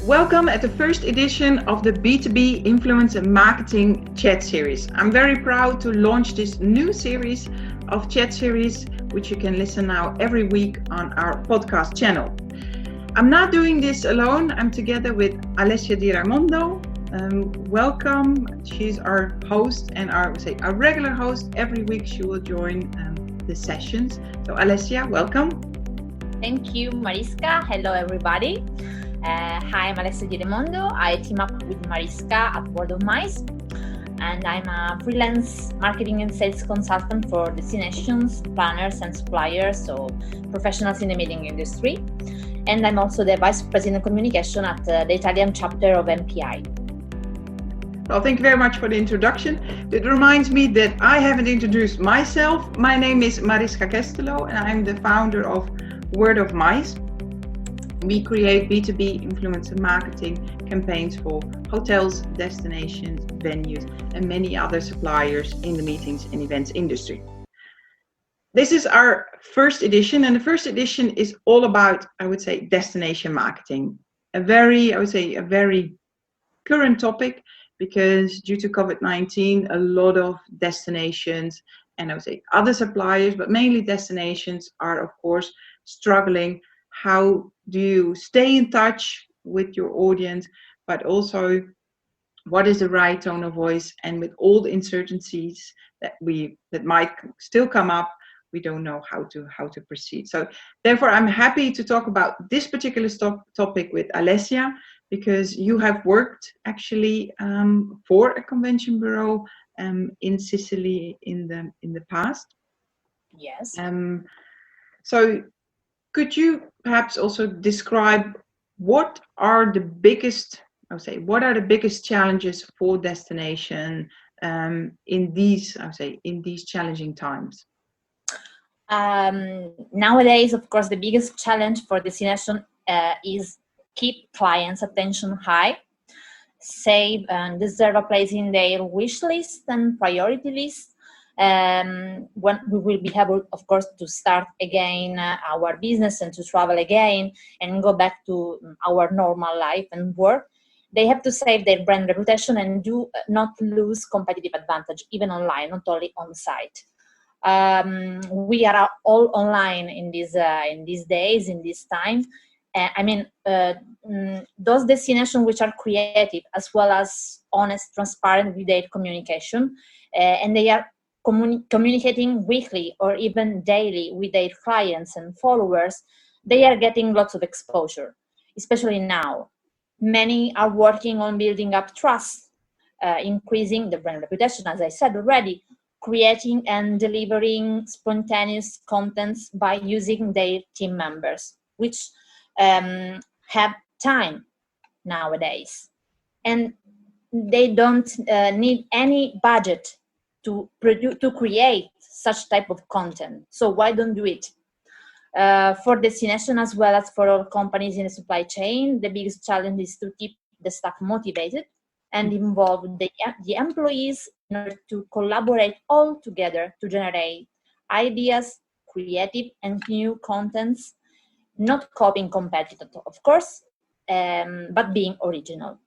Welcome at the first edition of the B2B Influencer Marketing chat series. I'm very proud to launch this new series of chat series, which you can listen now every week on our podcast channel. I'm not doing this alone. I'm together with Alessia di Raimondo. Welcome. She's our host and our regular host. Every week she will join the sessions. So Alessia, welcome. Thank you, Mariska. Hello, everybody. Hi, I'm Alessia di Raimondo. I team up with Mariska at Word of Mice, and I'm a freelance marketing and sales consultant for destinations, planners, and suppliers, so professionals in the meeting industry. And I'm also the Vice President of Communication at the Italian chapter of MPI. Well, thank you very much for the introduction. It reminds me that I haven't introduced myself. My name is Mariska Kesteloo, and I'm the founder of Word of Mice. We create B2B influencer marketing campaigns for hotels, destinations, venues, and many other suppliers in the meetings and events industry. This is our first edition, and the first edition is all about, destination marketing. A very current topic, because due to COVID-19, a lot of destinations and other suppliers, but mainly destinations, are of course struggling. How do you stay in touch with your audience, but also what is the right tone of voice? And with all the uncertainties that might still come up, we don't know how to proceed. So therefore, I'm happy to talk about this particular topic with Alessia, because you have worked actually for a convention bureau in Sicily in the past. Yes. So could you perhaps also describe what are the biggest challenges for destination in these challenging times? Nowadays, of course, the biggest challenge for destination is keep clients' attention high, save and deserve a place in their wish list and priority list. When we will be able, of course, to start again our business and to travel again and go back to our normal life and work, they have to save their brand reputation and do not lose competitive advantage, even online, not only on site. We are all online in these days, in this time. Those destinations which are creative as well as honest, transparent with their communication, and they are communicating weekly or even daily with their clients and followers, they are getting lots of exposure, especially now. Many are working on building up trust, increasing the brand reputation, as I said already, creating and delivering spontaneous contents by using their team members, which have time nowadays. And they don't need any budget to create such type of content. So why don't do it? For destination as well as for all companies in the supply chain, the biggest challenge is to keep the staff motivated and involve the employees in order to collaborate all together to generate ideas, creative and new contents, not copying competitors, of course, but being original.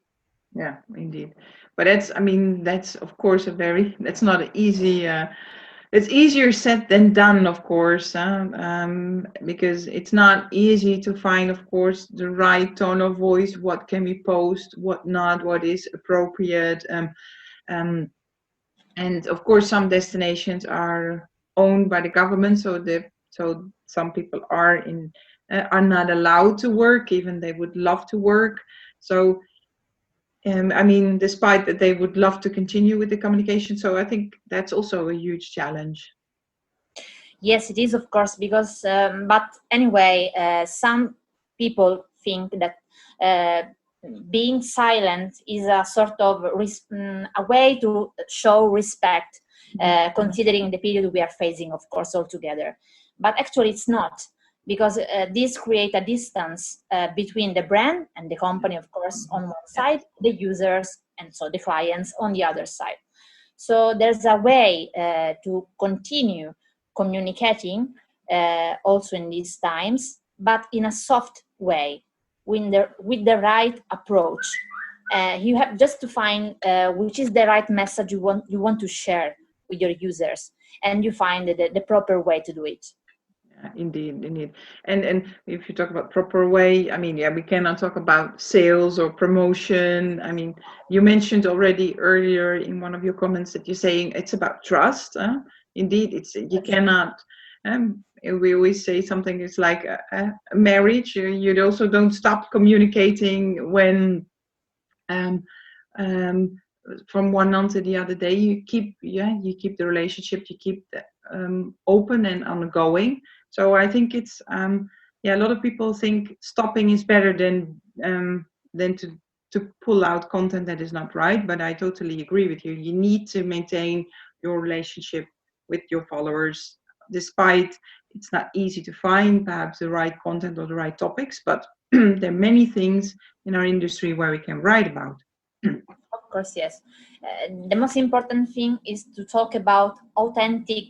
Yeah, indeed. But that's of course that's not an easy, it's easier said than done, of course, because it's not easy to find, of course, the right tone of voice, what can we post, what not, what is appropriate. And of course, some destinations are owned by the government, so some people are not allowed to work, even they would love to work. So despite that they would love to continue with the communication. So I think that's also a huge challenge. Yes, it is, of course, because, but anyway, some people think that being silent is a sort of a way to show respect, considering the period we are facing, of course, altogether. But actually it's not, because this creates a distance between the brand and the company, of course, on one side, the users, and so the clients on the other side. So there's a way to continue communicating also in these times, but in a soft way, with the right approach. You have just to find which is the right message you want to share with your users, and you find the proper way to do it. Indeed. And if you talk about proper way, I mean, yeah, we cannot talk about sales or promotion. I mean, you mentioned already earlier in one of your comments that you're saying it's about trust. Indeed, you cannot. We always say something is like a marriage. You also don't stop communicating when from one month to the other day. You keep the relationship. You keep open and ongoing. So I think it's a lot of people think stopping is better than to pull out content that is not right. But I totally agree with you. You need to maintain your relationship with your followers, despite it's not easy to find perhaps the right content or the right topics. But there are many things in our industry where we can write about. Of course, yes. The most important thing is to talk about authentic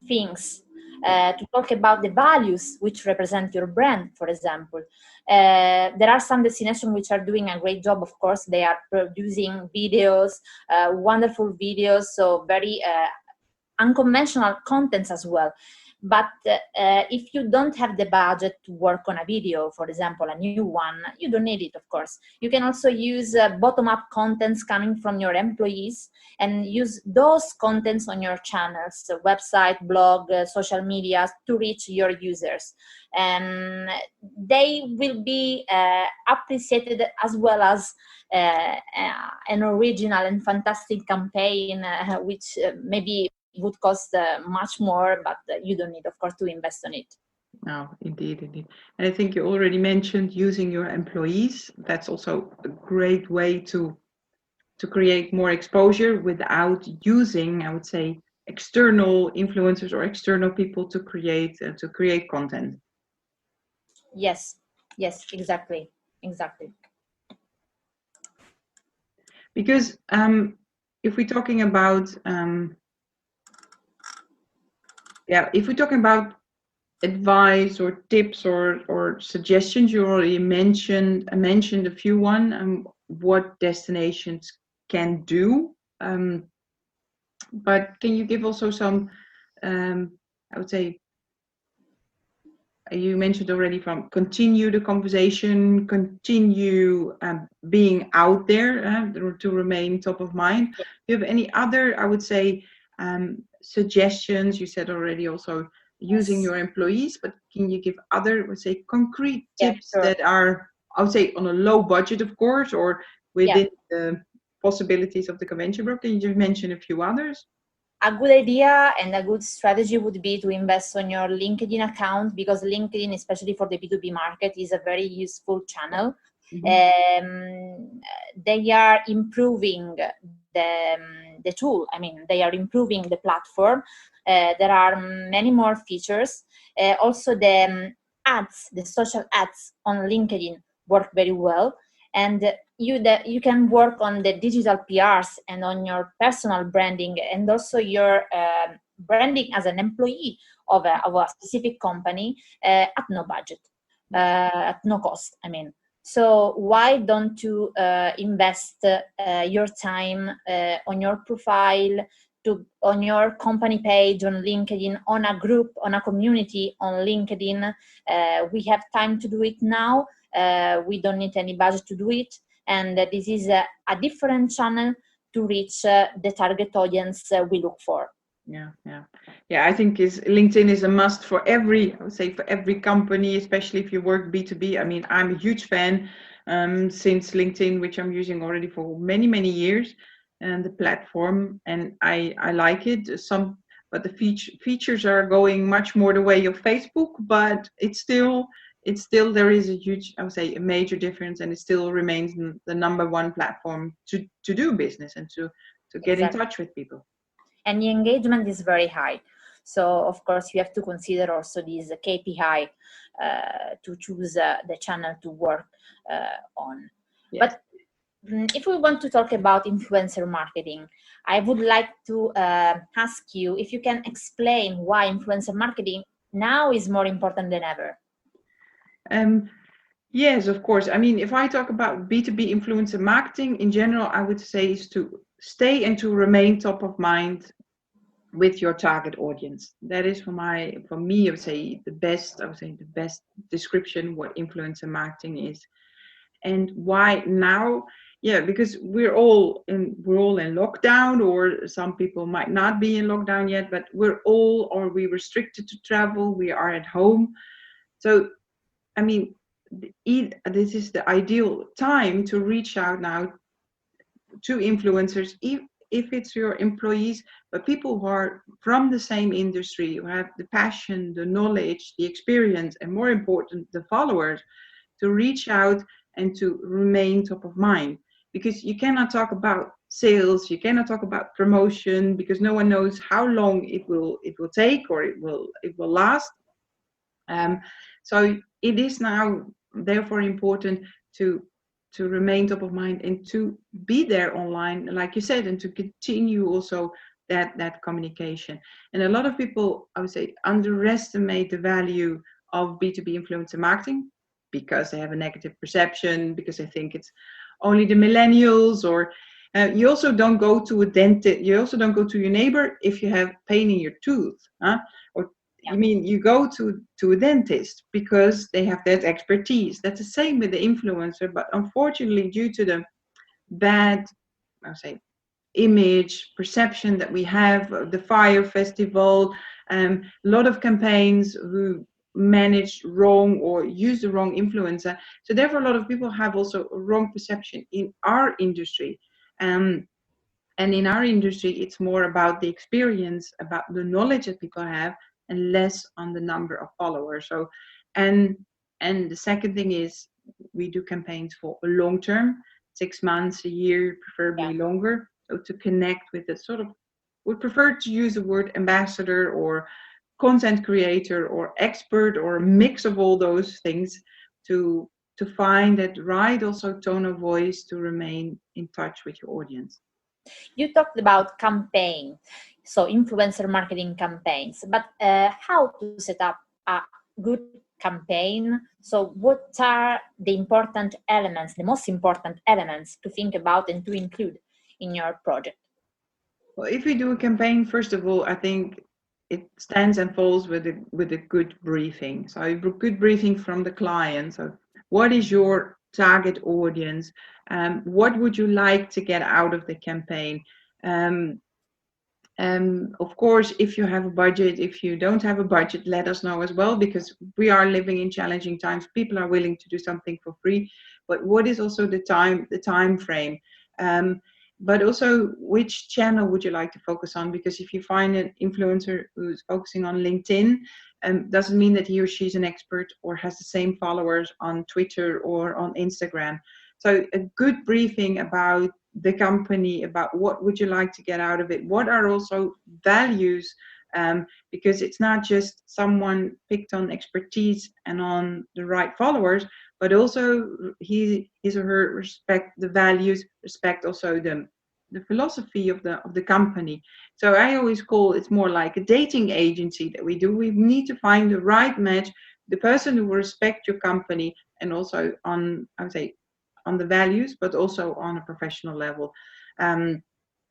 things, to talk about the values which represent your brand, for example. There are some destinations which are doing a great job, of course. They are producing videos, wonderful videos, so very unconventional contents as well. But if you don't have the budget to work on a video, for example, a new one, you don't need it, of course. You can also use bottom-up contents coming from your employees and use those contents on your channels, so website, blog, social media, to reach your users. And they will be appreciated, as well as an original and fantastic campaign, which maybe would cost much more, but you don't need, of course, to invest on it. No, indeed. And I think you already mentioned using your employees. That's also a great way to create more exposure without using, I would say, external influencers or external people to create content. Yes, exactly. Because if we're talking about if we're talking about advice or tips or suggestions, you already mentioned a few what destinations can do, but can you give also some I would say, you mentioned already, from continue the conversation, continue being out there to remain top of mind. Do you have any other, I would say, suggestions? You said already also using your employees, but can you give other, let's say, concrete tips that are, I would say, on a low budget, of course, or within the possibilities of the convention bureau? Can you just mention a few others? A good idea and a good strategy would be to invest on your LinkedIn account, because LinkedIn, especially for the B2B market, is a very useful channel. Mm-hmm. They are improving the tool. I mean, they are improving the platform. There are many more features. Also, the ads, the social ads on LinkedIn work very well. And you can work on the digital PRs and on your personal branding, and also your branding as an employee of a specific company at no budget, at no cost, I mean. So why don't you invest your time on your profile, on your company page on LinkedIn, on a group, on a community on LinkedIn? We have time to do it now. We don't need any budget to do it, and this is a different channel to reach the target audience we look for. Yeah. I think LinkedIn is a must for every company, especially if you work B2B. I mean, I'm a huge fan since LinkedIn, which I'm using already for many years, and the platform, and I like it. But the features are going much more the way of Facebook, but it's still there is a huge, I would say, a major difference, and it still remains the number one platform to do business and to get in touch with people. And the engagement is very high. So, of course, you have to consider also this KPI to choose the channel to work on. Yes. But if we want to talk about influencer marketing, I would like to ask you if you can explain why influencer marketing now is more important than ever. Yes, of course. I mean, if I talk about B2B influencer marketing in general, I would say is to stay and to remain top of mind with your target audience. That is for me, I would say the best description what influencer marketing is. And why now? Yeah, because we're all in lockdown, or some people might not be in lockdown yet, but we restricted to travel, we are at home. So I mean, this is the ideal time to reach out now to influencers, if it's your employees, but people who are from the same industry, who have the passion, the knowledge, the experience, and more important, the followers, to reach out and to remain top of mind. Because you cannot talk about sales, you cannot talk about promotion, because no one knows how long it will take, or it will last. Um, so it is now therefore important to remain top of mind and to be there online, like you said, and to continue also that communication. And a lot of people, I would say, underestimate the value of B2B influencer marketing because they have a negative perception, because they think it's only the millennials, or you also don't go to a dentist, you also don't go to your neighbor if you have pain in your tooth, huh? Or Yeah. you mean you go to a dentist because they have that expertise. That's the same with the influencer, but unfortunately, due to the bad, I would say, image perception that we have, the fire festival, a lot of campaigns who manage wrong or use the wrong influencer. So therefore, a lot of people have also a wrong perception in our industry. Um, and in our industry, it's more about the experience, about the knowledge that people have, and less on the number of followers. So, and and the second thing is we do campaigns for a long term, 6 months, a year, Yeah. preferably longer. So to connect with the sort of, would prefer to use the word ambassador or content creator or expert or a mix of all those things to find that right also tone of voice to remain in touch with your audience. You talked about campaign, so influencer marketing campaigns, but how to set up a good campaign? So what are the important elements, the most important elements to think about and to include in your project? Well, if we do a campaign, first of all, I think it stands and falls with a good briefing. So a good briefing from the client. So what is your target audience? What would you like to get out of the campaign? Um, of course, if you have a budget, if you don't have a budget, let us know as well, because we are living in challenging times. People are willing to do something for free, but what is also the time frame? Um, but also, which channel would you like to focus on? Because if you find an influencer who's focusing on LinkedIn, doesn't mean that he or she is an expert or has the same followers on Twitter or on Instagram. So a good briefing about the company, about what would you like to get out of it, what are also values, because it's not just someone picked on expertise and on the right followers, but also his or her respect the values, respect also the philosophy of the company. So I always call it's more like a dating agency that we do. We need to find the right match, the person who will respect your company, and also on, I would say, on the values, but also on a professional level. Um,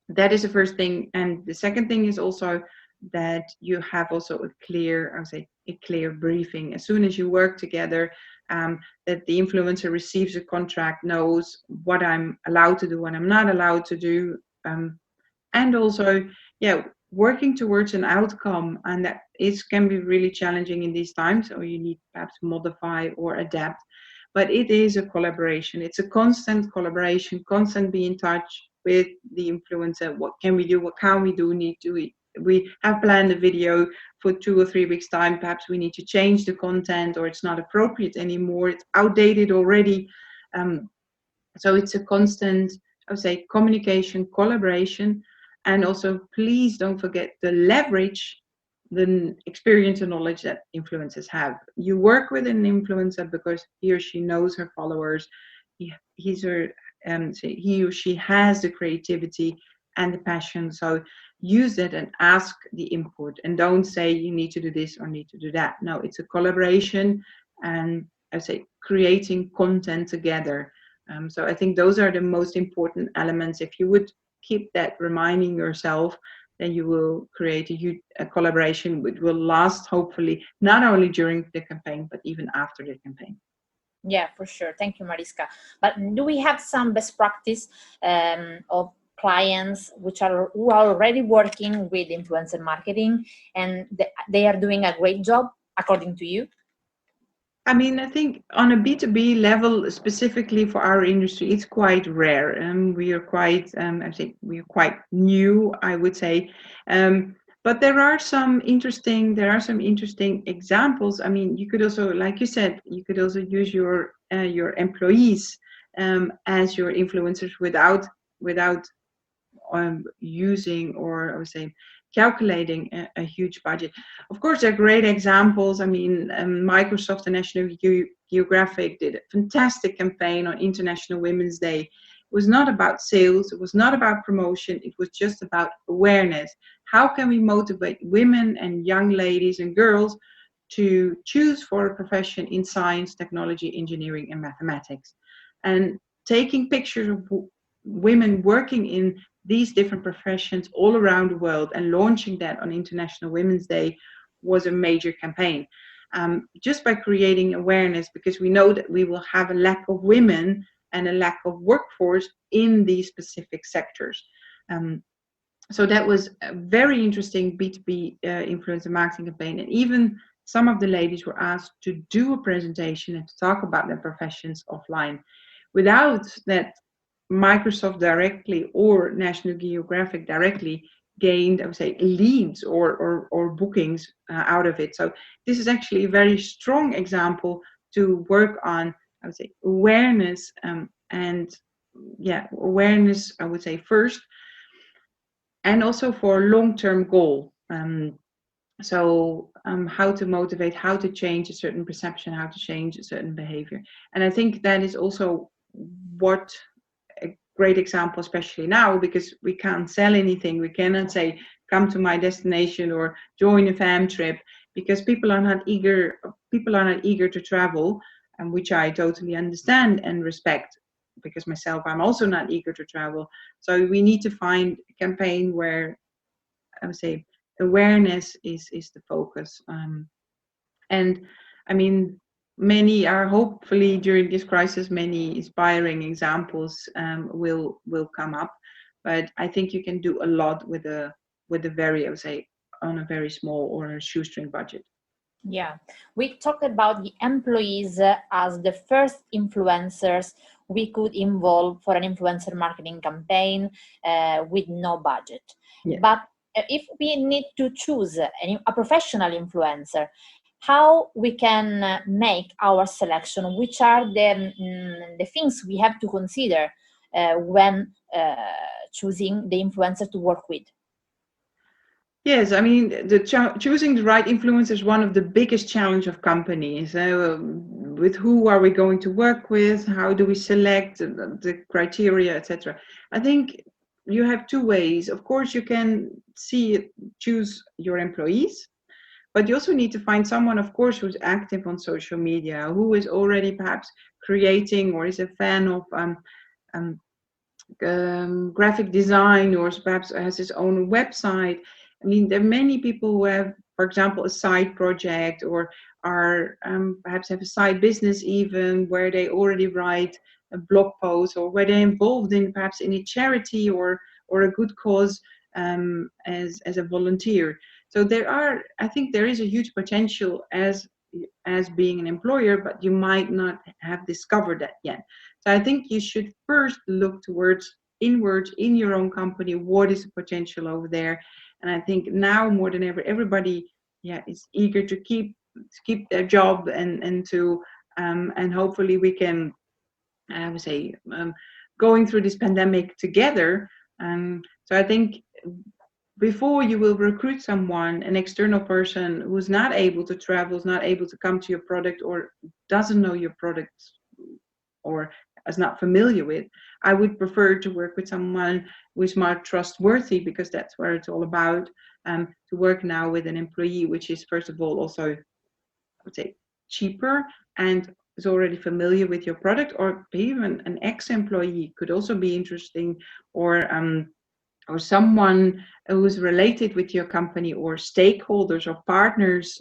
that is the first thing. And the second thing is also that you have also a clear, I would say, a clear briefing. As soon as you work together, that the influencer receives a contract, knows what I'm allowed to do, what I'm not allowed to do. And also, yeah, working towards an outcome. And that is can be really challenging in these times, or you need perhaps modify or adapt. But it is a collaboration. It's a constant collaboration, constant be in touch with the influencer. What can we do? What can we do? We have planned a video for 2 or 3 weeks time. Perhaps we need to change the content, or it's not appropriate anymore. It's outdated already. So it's a constant, I would say, communication, collaboration, and also please don't forget to leverage the experience and knowledge that influencers have. You work with an influencer because he or she knows her followers. He or she has the creativity and the passion. So use it and ask the input, and don't say you need to do this or need to do that. No, it's a collaboration, and I say, creating content together. So I think those are the most important elements. If you would keep that reminding yourself, then you will create a collaboration which will last, hopefully, not only during the campaign, but even after the campaign. Yeah, for sure. Thank you, Mariska. But do we have some best practice of clients who are already working with influencer marketing and they are doing a great job, according to you? I mean, I think on a B2B level, specifically for our industry, it's quite rare. We are quite, I think we are quite new, I would say. But there are some interesting examples. I mean, you could also, like you said, you could also use your employees as your influencers without using, or I would say, calculating a huge budget. Of course, there are great examples. I mean, Microsoft and National Geographic did a fantastic campaign on International Women's Day. It was not about sales, it was not about promotion, it was just about awareness. How can we motivate women and young ladies and girls to choose for a profession in science, technology, engineering, and mathematics? And taking pictures of women working in these different professions all around the world and launching that on International Women's Day was a major campaign. Just by creating awareness, because we know that we will have a lack of women and a lack of workforce in these specific sectors. So that was a very interesting B2B influencer marketing campaign. And even some of the ladies were asked to do a presentation and to talk about their professions offline. Without that, Microsoft directly or National Geographic directly gained, I would say, leads or bookings out of it. So this is actually a very strong example to work on, I would say, awareness awareness, I would say, first, and also for a long-term goal. How to motivate, how to change a certain perception, how to change a certain behavior. And I think that is also what a great example, especially now, because we can't sell anything. We cannot say, come to my destination or join a fam trip, because people are not eager to travel, and which I totally understand and respect, because myself, I'm also not eager to travel. So we need to find a campaign where, I would say, awareness is the focus. And I mean, many are, hopefully during this crisis, many inspiring examples will come up. But I think you can do a lot with a very, I would say, on a very small or a shoestring budget. Yeah, we talked about the employees as the first influencers we could involve for an influencer marketing campaign with no budget. Yeah. But if we need to choose a professional influencer, how we can make our selection? Which are the things we have to consider when choosing the influencer to work with? Yes, I mean, choosing the right influencer is one of the biggest challenges of companies. With who are we going to work with? How do we select the criteria, etc.? I think you have two ways. Of course, you can choose your employees, but you also need to find someone, of course, who's active on social media, who is already perhaps creating or is a fan of graphic design, or perhaps has his own website. I mean, there are many people who have, for example, a side project, or are perhaps have a side business even, where they already write a blog post, or where they're involved in perhaps in a charity or a good cause as a volunteer. So I think there is a huge potential as being an employer, but you might not have discovered that yet. So I think you should first look inwards in your own company. What is the potential over there? And I think now more than ever, everybody is eager to keep their job and to and hopefully we can, I would say, going through this pandemic together. So I think before you will recruit someone, an external person who's not able to travel, is not able to come to your product, or doesn't know your product, or is not familiar with, I would prefer to work with someone who is more trustworthy, because that's where it's all about. To work now with an employee, which is first of all also, I would say, cheaper, and is already familiar with your product, or even an ex-employee could also be interesting, or someone who's related with your company, or stakeholders or partners,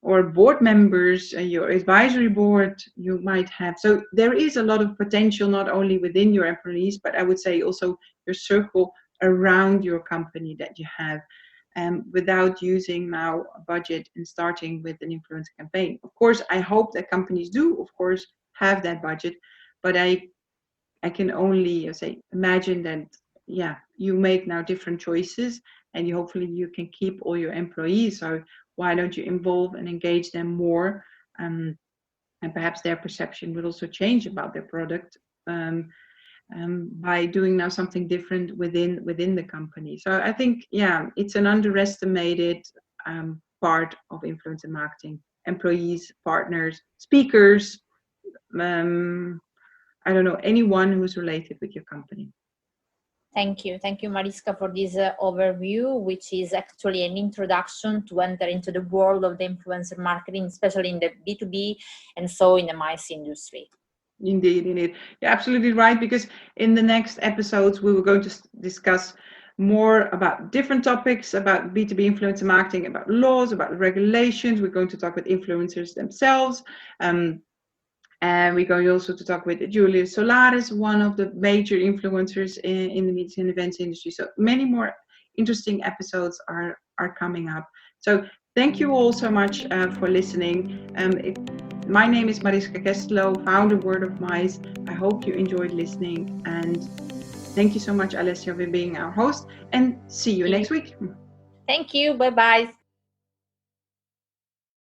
or board members, your advisory board you might have. So there is a lot of potential, not only within your employees, but I would say also your circle around your company that you have, without using now a budget and starting with an influencer campaign. Of course, I hope that companies do, of course, have that budget, but I can only say imagine that, yeah, you make now different choices, and hopefully you can keep all your employees. So why don't you involve and engage them more, and perhaps their perception will also change about their product, by doing now something different within the company. So I think, yeah, it's an underestimated part of influencer marketing. Employees, partners, speakers, I don't know, anyone who's related with your company. Thank you, Mariska, for this overview, which is actually an introduction to enter into the world of the influencer marketing, especially in the B2B and so in the MICE industry. Indeed. You're absolutely right, because in the next episodes we were going to discuss more about different topics about B2B influencer marketing, about laws, about regulations. We're going to talk with influencers themselves. And we're going also to talk with Julia Solaris, one of the major influencers in the media and events industry. So many more interesting episodes are coming up. So thank you all so much for listening. My name is Mariska Kesteloo, founder Word of Mice. I hope you enjoyed listening, and thank you so much, Alessia, for being our host, and see you next week. Thank you. Bye-bye.